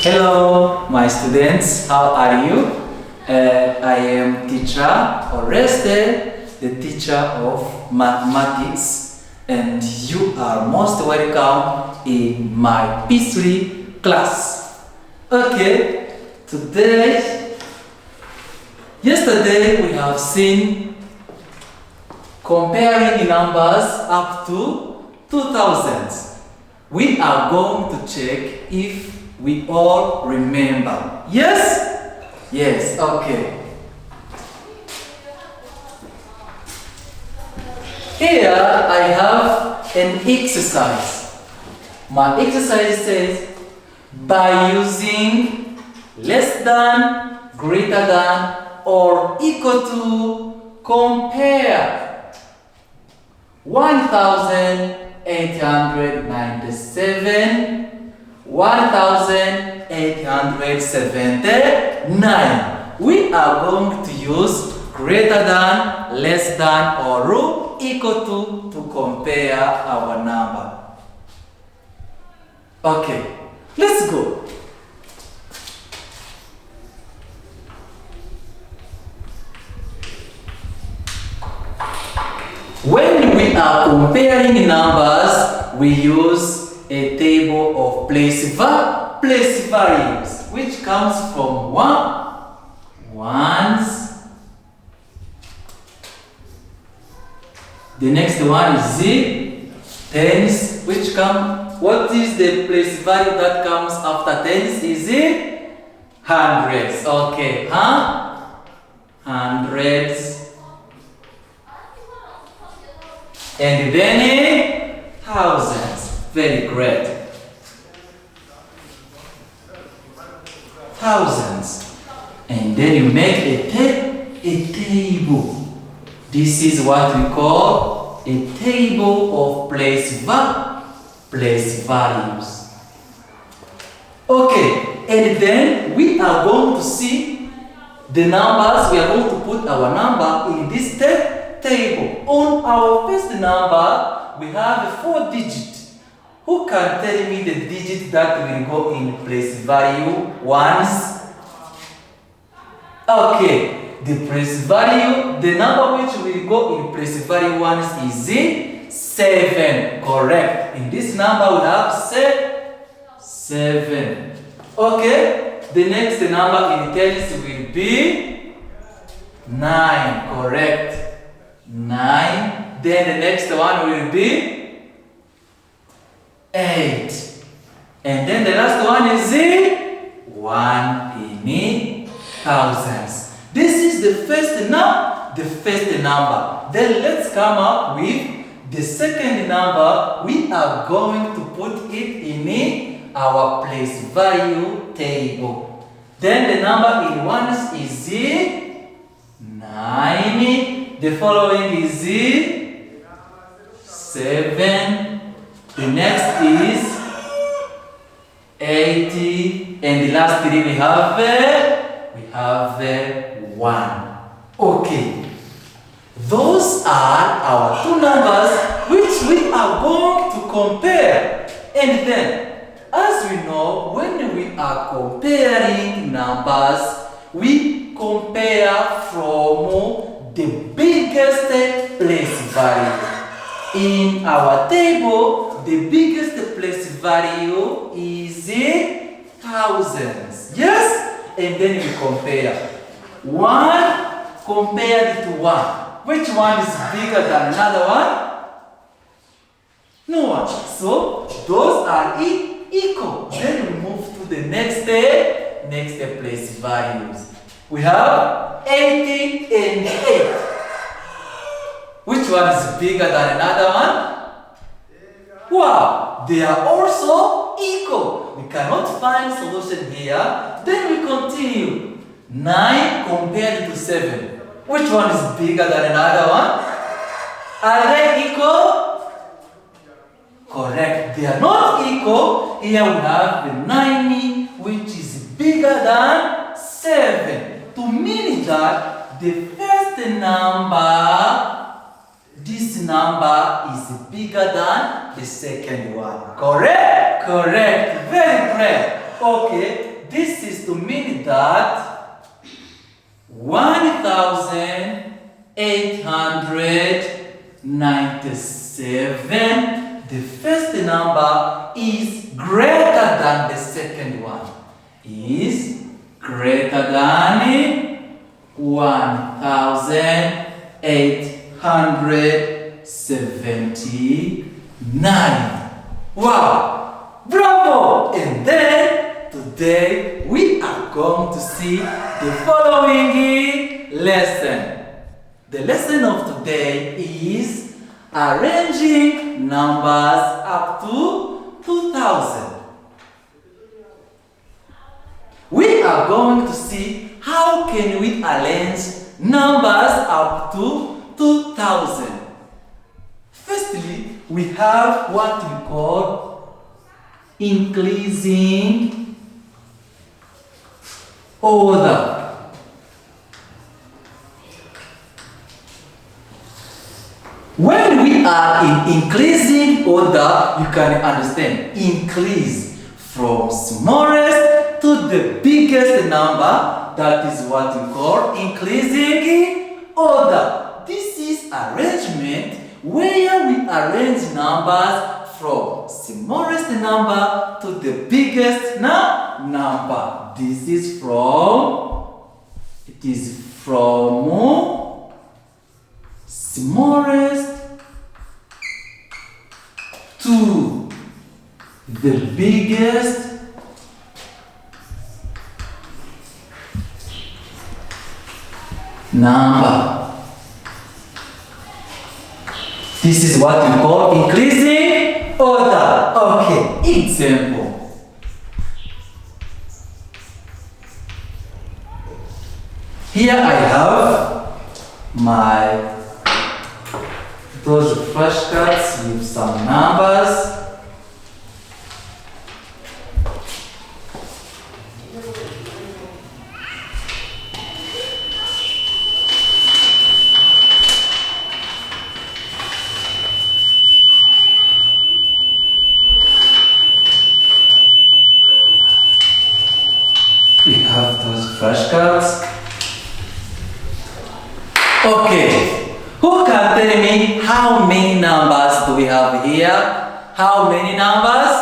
Hello, my students. How are you? I am teacher Oreste, the teacher of mathematics, and you are most welcome in my P3 class. Okay, yesterday we have seen comparing numbers up to 2000. We are going to check if we all remember. Yes? Yes, okay. Here I have an exercise. My exercise says, by using less than, greater than, or equal to, compare 1897 1879. We are going to use greater than, less than, or equal to compare our number. Okay, let's go. When we are comparing numbers, we use a table of place values, which comes from ones. The next one is tens, which come. What is the place value that comes after tens? Is it hundreds? Okay, hundreds. And then thousands. Very great. Thousands. And then you make a table. This is what we call a table of place values. Okay, and then we are going to see the numbers. We are going to put our number in this table. On our first number, we have a 4-digit. Who can tell me the digit that will go in place value ones? Okay, the place value, the number which will go in place value ones is 7. Correct. In this number we have 7. Okay, the next number in tens will be 9. Correct. 9. Then the next one will be 8. And then the last one is 1 in thousands. This is the first number. Then let's come up with the second number. We are going to put it in our place value table. Then the number in ones is 9. The following is 7. The next is 80, and the last three we have 1. Okay, those are our two numbers which we are going to compare. And then, as we know, when we are comparing numbers, we compare from the biggest place value. In our table, the biggest place value is thousands. Yes? And then we compare. 1 compared to 1. Which one is bigger than another one? No one. So, those are equal. Then we move to the next place values. We have 80 and 8. Which one is bigger than another one? Wow, they are also equal. We cannot find solution here. Then we continue. 9 compared to 7. Which one is bigger than another one? Are they equal? Correct. They are not equal. Here we have the 9, which is bigger than 7. To mean that the first number, this number is bigger than the second one. Correct? Correct. Very great. Okay. this is to mean that 1897, the first number is greater than the second one. Is greater than 1879. Wow! Bravo! And then today we are going to see the following lesson. The lesson of today is arranging numbers up to 2000. We are going to see how can we arrange numbers up to 2000. Firstly, we have what we call increasing order. When we are in increasing order, you can understand increase from smallest to the biggest number. That is what we call increasing order. This is arrangement where we arrange numbers from smallest number to the biggest number. This is from smallest to the biggest number. This is what we call increasing order. Okay, example. Here I have those flashcards with some numbers. We have those flashcards. Okay, who can tell me how many numbers do we have here? How many numbers?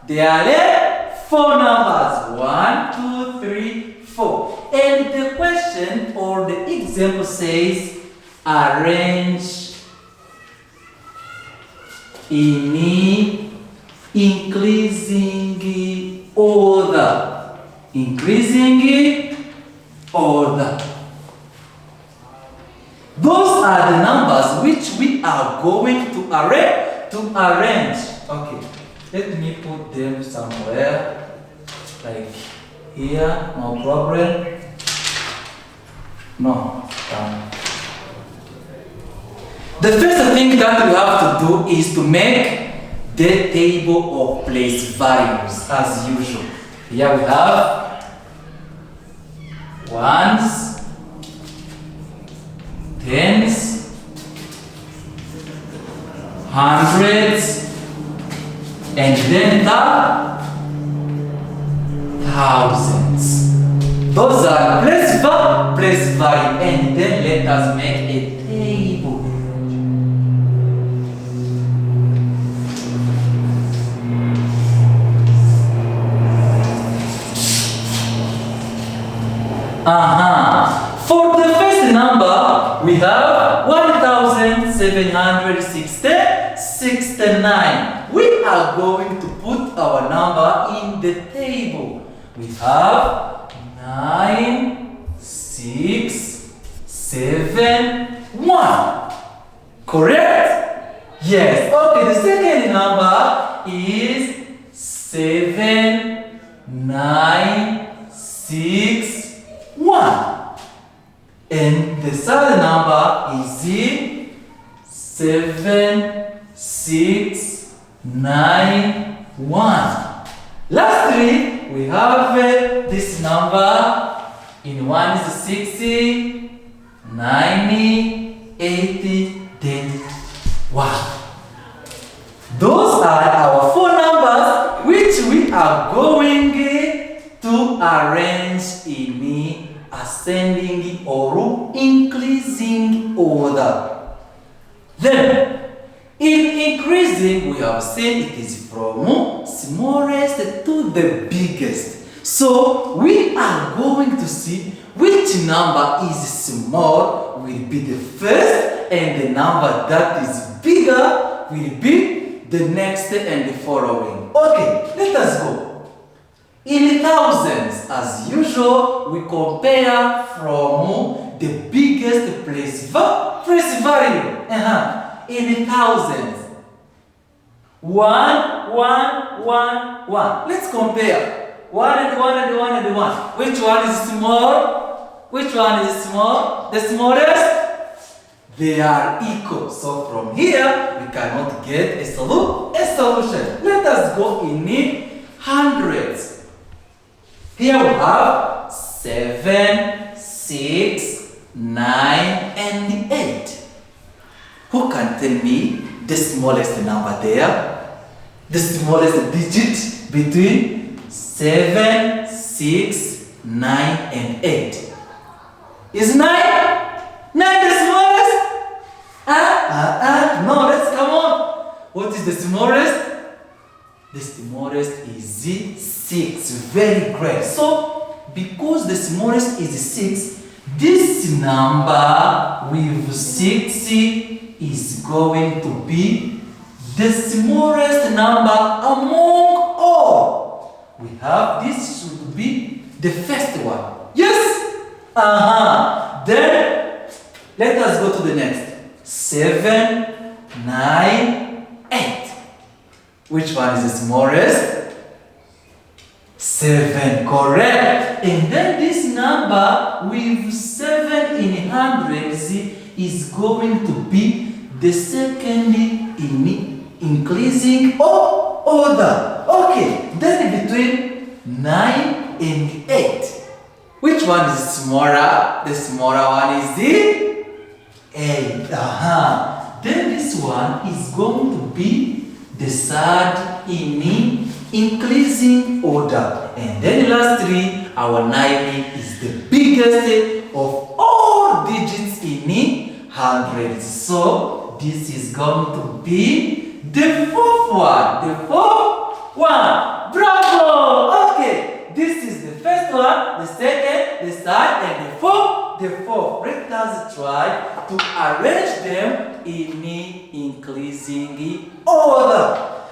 There are 4 numbers. 1, 2, 3, 4. And the question or the example says arrange in increasing order. Increasing order. Those are the numbers which we are going to arrange. Okay, let me put them somewhere, like here, no problem. No. The first thing that we have to do is to make the table of place values as usual. Here we have ones, tens, hundreds, and then the thousands. Those are place value, and then let us make a table. For the first number, we have 1769. We are going to put our number in the table. We have 9, 6, 7, 1. Correct? Yes. Okay, the second number is 7, 9, 6, 1. And the third number is 7, 6, 9, 1. Lastly, we have this number. In one is 60, 90, 80, then 1. Those are our 4 numbers which we are going to to arrange in ascending or increasing order. Then, in increasing, we have said it is from smallest to the biggest. So, we are going to see which number is small will be the first, and the number that is bigger will be the next and the following. Okay, let us go. In thousands, as usual, we compare from the biggest place value. In thousands. 1, 1, 1, 1. Let's compare. 1 and 1 and 1 and 1. Which one is small? Which one is small? The smallest? They are equal. So from here, we cannot get a solution. Let us go in hundreds. Here we have 7, 6, 9, and 8. Who can tell me the smallest number there? The smallest digit between 7, 6, 9, and 8. Is 9? 9 the smallest? No, let's come on. What is the smallest? The smallest is 6. Very great. So, because the smallest is 6, this number with 6 is going to be the smallest number among all. We have this should be the first one. Yes? Then, let us go to the next. 7, 9, 8. Which one is the smallest? 7, correct. And then this number with 7 in hundreds is going to be the second in increasing order. Okay, then between 9 and 8. Which one is smaller? The smaller one is the 8. Then this one is going to be the third in increasing order. And then lastly, our 9 is the biggest of all digits in hundreds. So this is going to be the fourth one. The fourth one. Bravo! Okay, this is the first one, the second, the third, and the fourth. Let us try to arrange them in increasing order.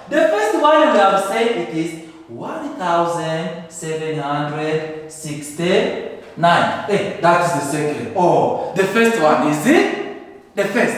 The first one we have said it is 1769. Hey, that is the second. Oh, the first one is it? The first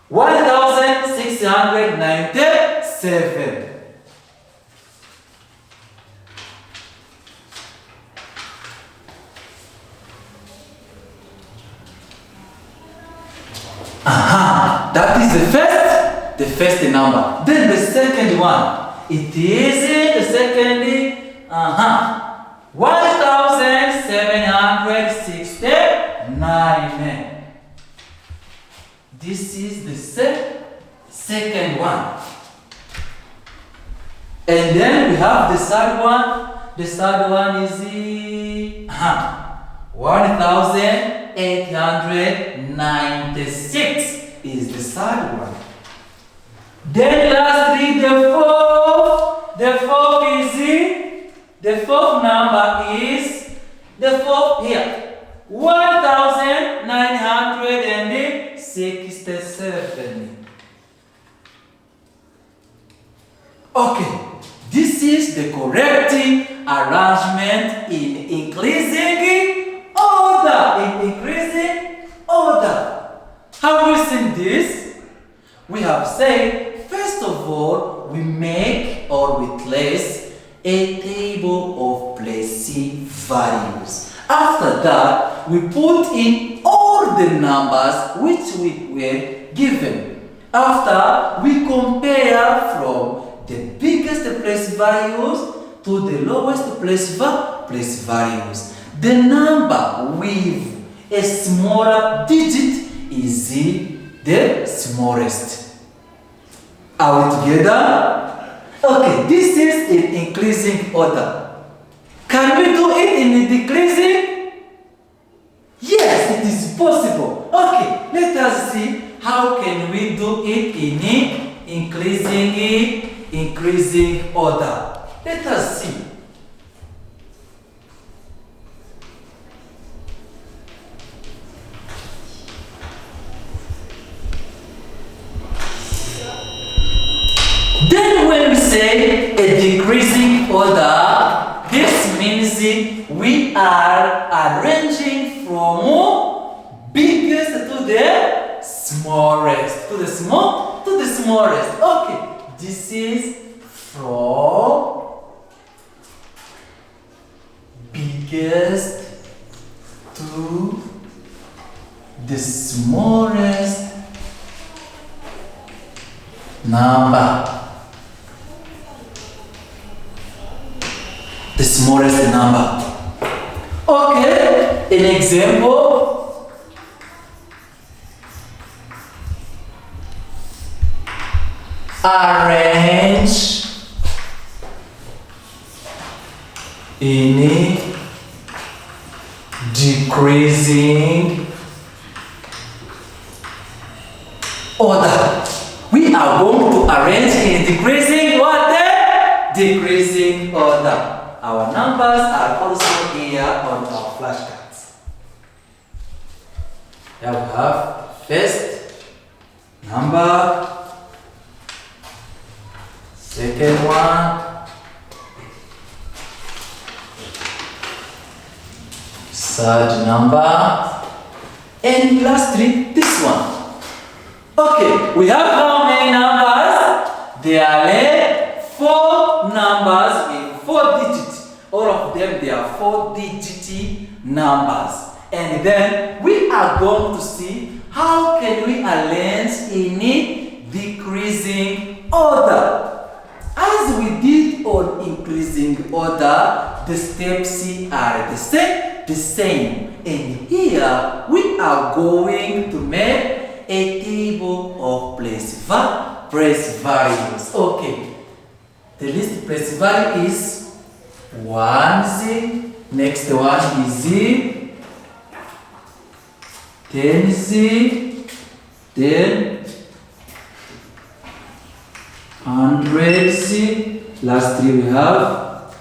1697. That is the first number. Then the second one. It is the second 1769. This is the second one. And then we have the third one. The third one is 1896 is the third one. Then lastly, the fourth number is the fourth here. 1967. Okay, this is the correct arrangement in increasing order. Have we seen this? We have said, first of all, we make or we place a table of place values. After that, we put in all the numbers which we were given. After, we compare from the biggest place values to the lowest place values. The number with a smaller digit is the smallest. Are we together? Okay, this is in increasing order. Can we do it in decreasing? Yes, it is possible. Okay, let us see how can we do it in increasing order. Let us see. Then when we say a decreasing order, this means we are arranging from biggest to the smallest. To the smallest. Okay, this is from biggest to the smallest number. The smallest number. Okay, an example. Arrange in decreasing order. We are going to arrange in decreasing what? Decreasing order. Our numbers are also here on our flashcards. Here we have first number, second one, third number, and lastly this one. Okay, we have how many numbers? There are 4 numbers with 4 digits. All of them, they are 4-digit numbers. And then we are going to see how can we arrange in decreasing order. As we did on increasing order, the steps are the same. And here we are going to make a table of place values. Okay. The least place value is 1Z. Next one is Z. 10Z. Then 100Z. Lastly we have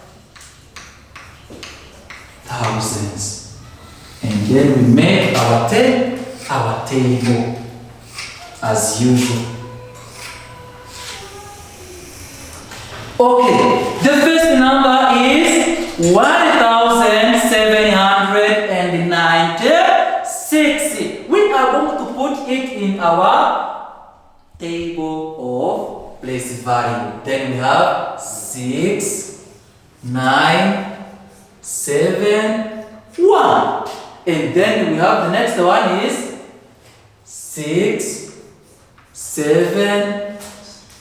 thousands. And then we make our table as usual. Okay, the first number is 1796. We are going to put it in our table of place value. Then we have 6, 9, 7, 1. And then we have the next one is 6, 7,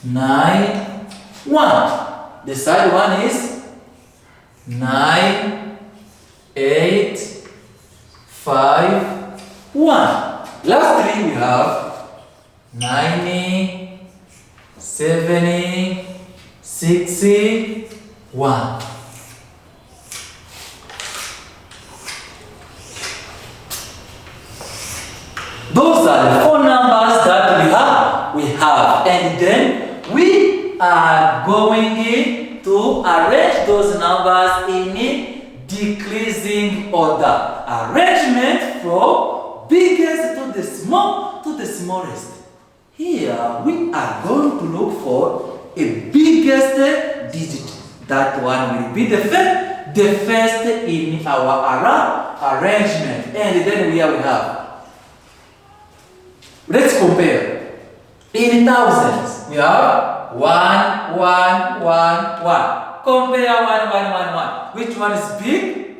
9, 1. The side one is 9, 8, 5, 1. Lastly, we have 90, 70, 60, 1. Those are the 4 numbers that we have. And then we are going to arrange those numbers in decreasing order. Arrangement from biggest to the smallest. Here we are going to look for a biggest digit. That one will be the first in our arrangement. And then here we have. Let's compare. In thousands, we have 1, 1, 1, 1. Compare 1, 1, 1, 1. Which one is big?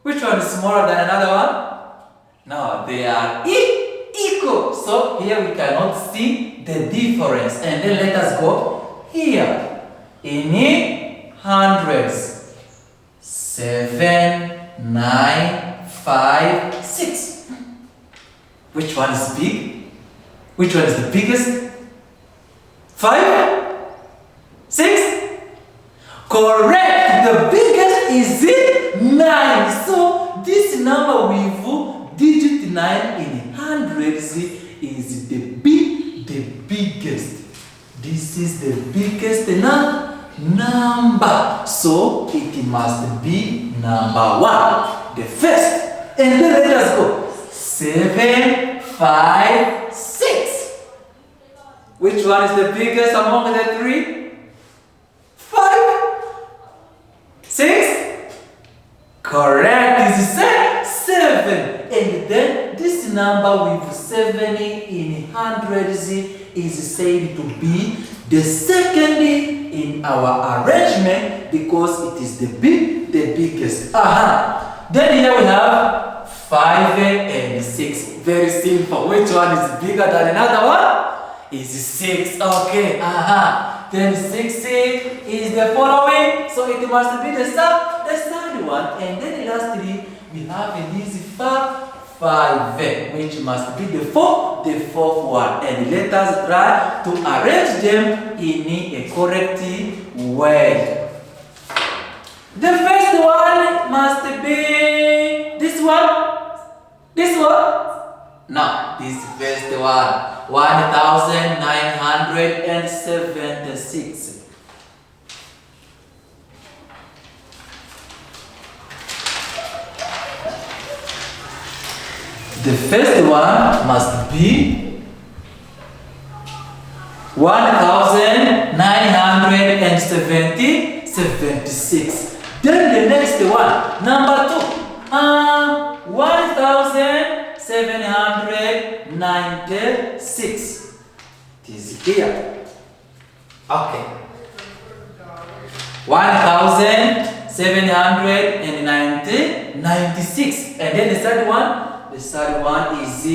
Which one is smaller than another one? No, they are equal. So here we cannot see the difference. And then let us go here. In hundreds. 7, 9, 5, 6. Which one is big? Which one is the biggest? 5? 6? Correct. The biggest is 9. So this number with digit 9 in hundreds is the biggest. This is the biggest number. So it must be number 1, the first. And then let us go. 7, 5, 6. Which one is the biggest among the 3? 5. 6? Correct. Is 7. And then this number with 7 in hundreds is said to be the second in our arrangement because it is the biggest. Then here we have 5 and 6. Very simple. Which one is bigger than another one? Is 6. Okay. Then 6 is the following. So it must be the third one. And then lastly, we have this 5, which must be the fourth one. And let us try to arrange them in a correct way. The first one must be this one. This one? No, this first one. 1976. The first one must be 1976. Then the next one, number 2, 1796. It is here. Okay. 1796. And then the third one? The third one is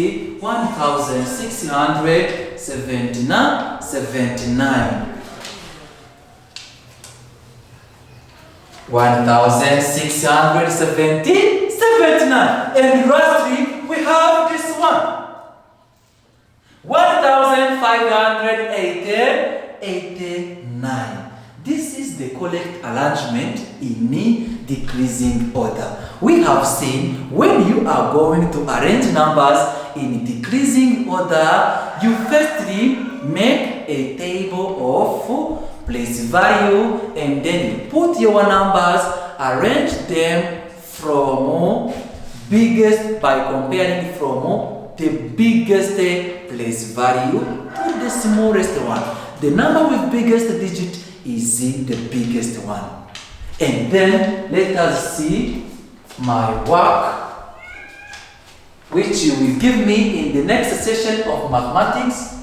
1679. 1679. And lastly, we have this one. 1589. This is the correct arrangement in decreasing order. We have seen when you are going to arrange numbers in decreasing order, you firstly make a table of place value and then you put your numbers, arrange them from biggest by comparing from the biggest place value to the smallest one. The number with biggest digit is the biggest one. And then let us see my work, which you will give me in the next session of mathematics.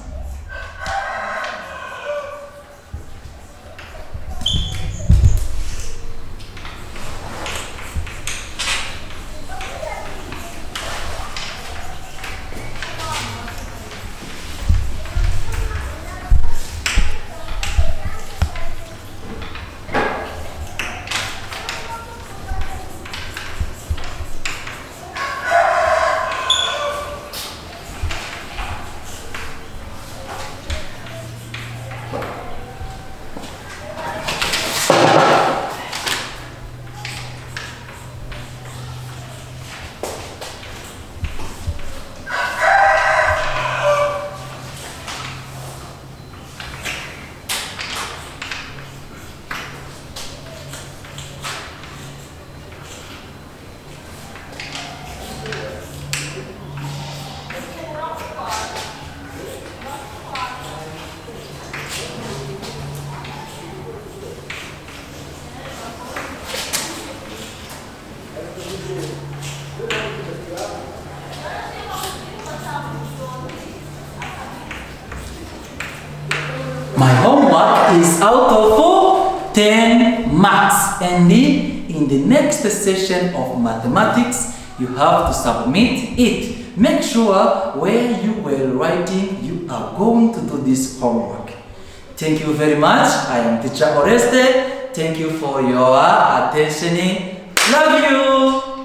My homework is out of 10 marks, and in the next session of mathematics you have to submit it. Make sure where you were writing you are going to do this homework. Thank you very much. I am teacher Oreste. Thank you for your attention. Love you.